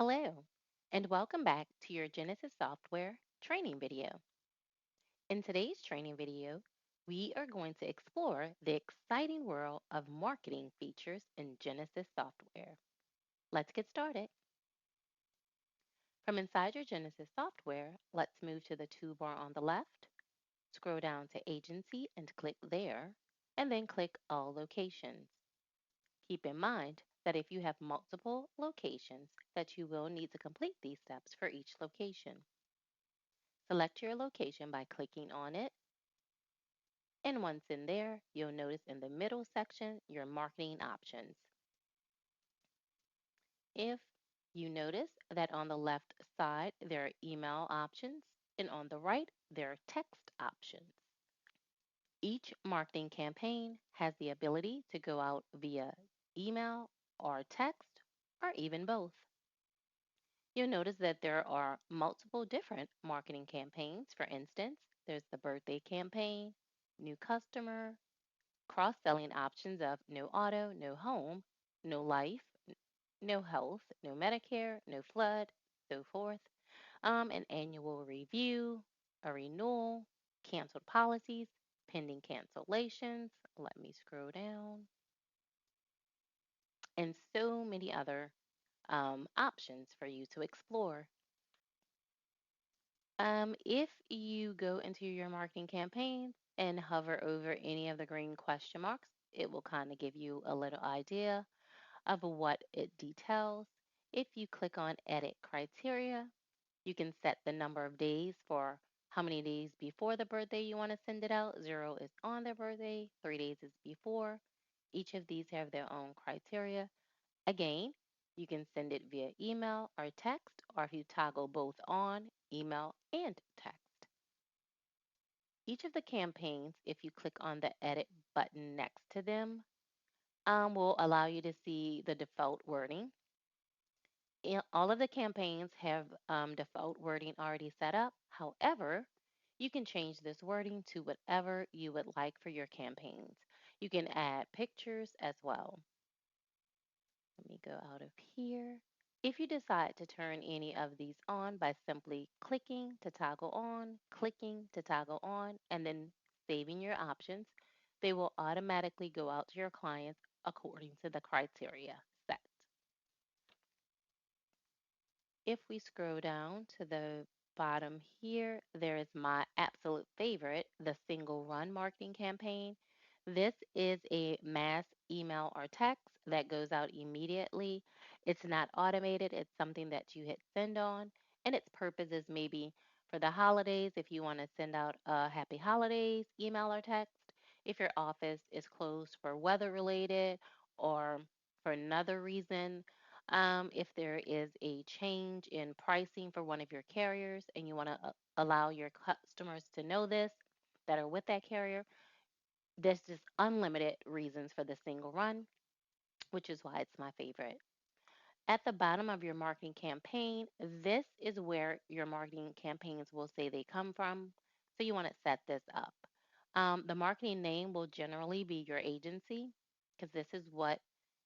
Hello, and welcome back to your Genesis Software training video. In today's training video, we are going to explore the exciting world of marketing features in Genesis Software. Let's get started. From inside your Genesis Software, let's move to the toolbar on the left, scroll down to Agency and click there, and then click All Locations. Keep in mind that if you have multiple locations, that you will need to complete these steps for each location. Select your location by clicking on it, and once in there, you'll notice in the middle section your marketing options. If you notice that on the left side there are email options, and on the right there are text options. Each marketing campaign has the ability to go out via email or text or even both. You'll notice that there are multiple different marketing campaigns. For instance, there's the birthday campaign, new customer, cross selling options of no auto, no home, no life, no health, no Medicare, no flood, so forth, an annual review, a renewal, canceled policies, pending cancellations. Let me scroll down, and so many other options for you to explore. If you go into your marketing campaigns and hover over any of the green question marks, it will kind of give you a little idea of what it details. If you click on Edit Criteria, you can set the number of days for how many days before the birthday you want to send it out. 0 is on their birthday, 3 days is before. Each of these have their own criteria. Again, you can send it via email or text, or if you toggle both on, email and text. Each of the campaigns, if you click on the edit button next to them, will allow you to see the default wording. All of the campaigns have default wording already set up. However, you can change this wording to whatever you would like for your campaigns. You can add pictures as well. Let me go out of here. If you decide to turn any of these on by simply clicking to toggle on, clicking to toggle on, and then saving your options, they will automatically go out to your clients according to the criteria set. If we scroll down to the bottom here, there is my absolute favorite, the single run marketing campaign. This is a mass email or text that goes out immediately. It's not automated, it's something that you hit send on, and its purpose is maybe for the holidays if you want to send out a happy holidays email or text, if your office is closed for weather related or for another reason, if there is a change in pricing for one of your carriers and you want to allow your customers to know this that are with that carrier, there's just unlimited reasons for the single run, which is why it's my favorite. At the bottom of your marketing campaign, this is where your marketing campaigns will say they come from. So you want to set this up. The marketing name will generally be your agency because this is what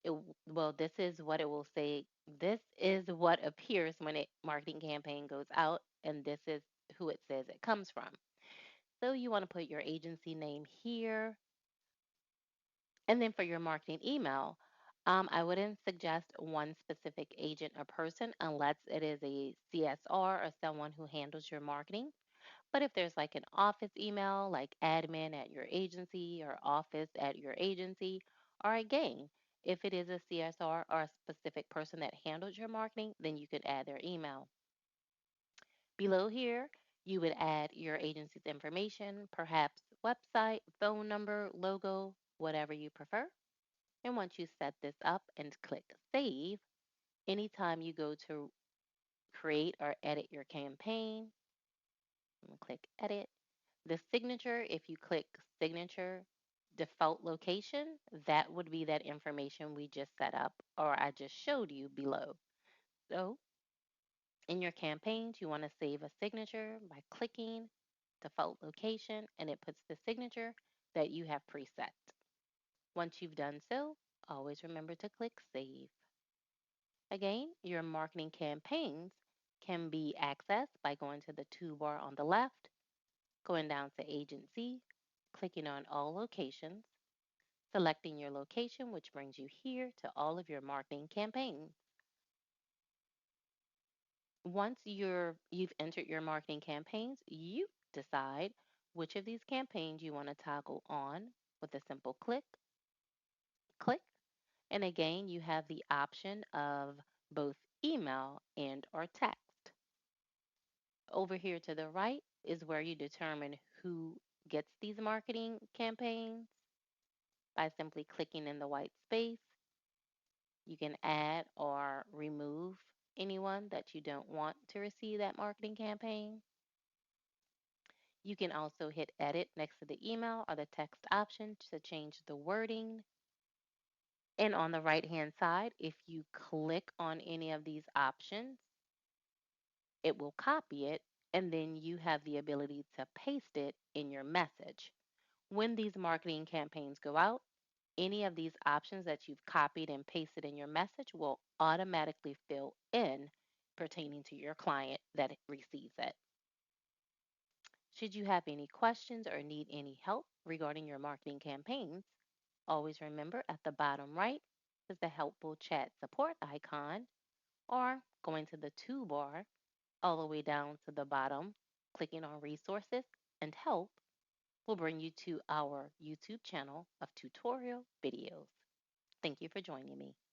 it will say. This is what appears when a marketing campaign goes out, and this is who it says it comes from. So you want to put your agency name here. And then for your marketing email, I wouldn't suggest one specific agent or person unless it is a CSR or someone who handles your marketing. But if there's like an office email, like admin at your agency or office at your agency, or again, if it is a CSR or a specific person that handles your marketing, then you could add their email. Below here, you would add your agency's information, perhaps website, phone number, logo, whatever you prefer. And once you set this up and click save, anytime you go to create or edit your campaign, I'm going to click edit. The signature, if you click signature, default location, that would be that information we just set up or I just showed you below. So in your campaigns, you want to save a signature by clicking default location and it puts the signature that you have preset. Once you've done so, always remember to click save. Again, your marketing campaigns can be accessed by going to the toolbar on the left, going down to agency, clicking on all locations, selecting your location, which brings you here to all of your marketing campaigns. Once you've entered your marketing campaigns, you decide which of these campaigns you want to toggle on with a simple click. And again, you have the option of both email and or text. Over here to the right is where you determine who gets these marketing campaigns by simply clicking in the white space. You can add or remove anyone that you don't want to receive that marketing campaign. You can also hit edit next to the email or the text option to change the wording. And on the right hand side, if you click on any of these options, it will copy it, and then you have the ability to paste it in your message. When these marketing campaigns go out, any of these options that you've copied and pasted in your message will automatically fill in pertaining to your client that receives it. Should you have any questions or need any help regarding your marketing campaigns, always remember at the bottom right is the helpful chat support icon, or going to the toolbar all the way down to the bottom, clicking on resources and help will bring you to our YouTube channel of tutorial videos. Thank you for joining me.